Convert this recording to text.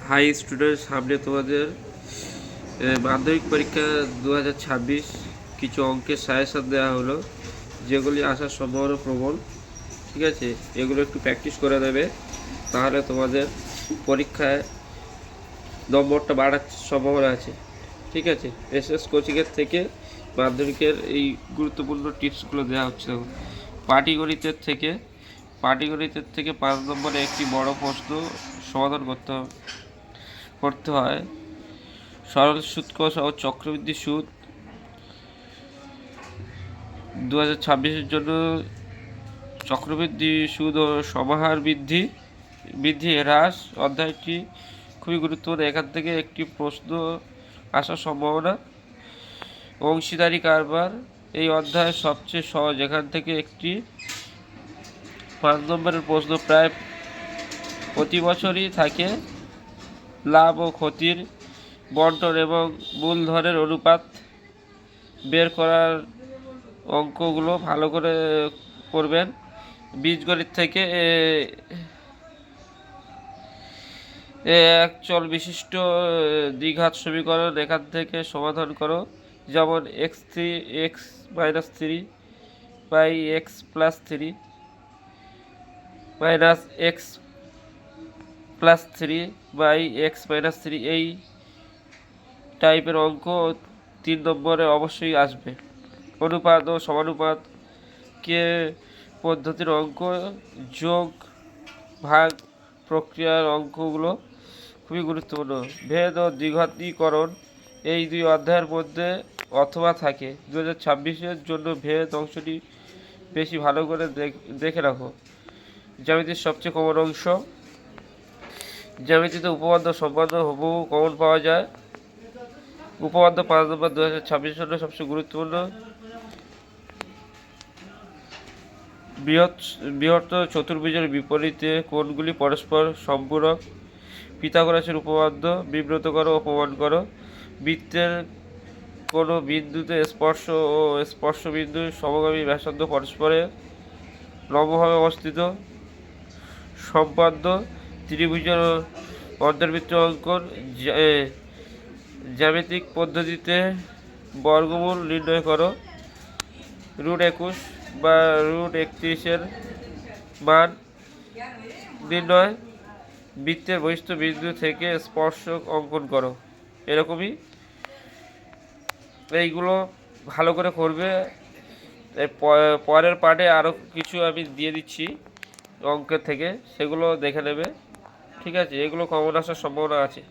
High student, সামনে তোমাদের মাধ্যমিক পরীক্ষা 2026 কিছু অঙ্কের সাজেশন দেওয়া হলো, যেগুলি আসার সম্ভাবনা প্রবল। ঠিক আছে, এগুলো একটু প্র্যাকটিস করে দেবে, তাহলে তোমাদের পরীক্ষায় নম্বরটা বাড়ার সম্ভাবনা আছে। ঠিক আছে, এসএস কোচিংয়ের থেকে মাধ্যমিকের এই গুরুত্বপূর্ণ টিপসগুলো দেওয়া হচ্ছে। পাটিগণিতের থেকে 5 নম্বরে একটি বড় প্রশ্ন সমাধান করতে হয়। সরল সুদ সহ চক্রবৃদ্ধি সুদ 2026-এর জন্য চক্রবৃদ্ধি সুদ ও সমাহার বৃদ্ধি হ্রাস অধ্যায়টি খুবই গুরুত্বপূর্ণ। এখান থেকে একটি প্রশ্ন আসার সম্ভাবনা। অংশীদারি কারবার এই অধ্যায়ের সবচেয়ে সহজ। এখান থেকে একটি 5 নম্বরের প্রশ্ন প্রায় প্রতি বছরই থাকে। লাভ ও ক্ষতির বন্টন এবং মূলধনের অনুপাত বের করার অঙ্কগুলো ভালো করে করবেন। বীজগণিত থেকে এক চল বিশিষ্ট দ্বিঘাত সমীকরণ এখান থেকে সমাধান করো, যেমন x3 by x plus 3 minus x plus 3 by x minus 3 এই টাইপের অঙ্ক 3 নম্বরে অবশ্যই আসবে। অনুপাত ও সমানুপাত কে পদ্ধতির অঙ্ক, যোগ ভাগ প্রক্রিয়ার অঙ্কগুলো খুবই গুরুত্বপূর্ণ। ভেদ ও দ্বিঘাতীকরণ এই দুই অধ্যায়ের মধ্যে অথবা থাকে। 2026-এর জন্য ভেদ অংশটি বেশি ভালো করে দেখে রাখো। জ্যামিতির সবচেয়ে কমন অংশ। জ্যামিতিতে উপপাদ্য সম্পাদ্য হুবহু কমন পাওয়া যায়। উপপাদ্য 5 নম্বর 2026-এর জন্য সবচেয়ে গুরুত্বপূর্ণ। বৃহত্তর চতুর্ভুজের বিপরীতে কোণগুলি পরস্পর সম্পূরক। পিথাগোরাসের উপপাদ্য বিব্রত করো ও প্রমাণ করো। বৃত্তের কোনো বিন্দুতে স্পর্শ ও স্পর্শ বিন্দুর সমগামী ব্যাসার্ধ পরস্পরের লম্বভাবে অবস্থিত। সম্পাদ্য ত্রিভুজের অন্তর্বৃত্ত অঙ্কন। জ্যামিতিক পদ্ধতিতে বর্গমূল নির্ণয় করো। √21 বা √31 মান নির্ণয়। বৃত্তের বহিস্থ বিন্দু থেকে স্পর্শক অঙ্কন করো। এরকমই এইগুলো ভালো করে করবে। পরের পার্টে আরও কিছু আমি দিয়ে দিচ্ছি অঙ্কের থেকে, সেগুলো দেখে নেবে। ঠিক আছে, এগুলো কমন আসার সম্ভাবনা আছে।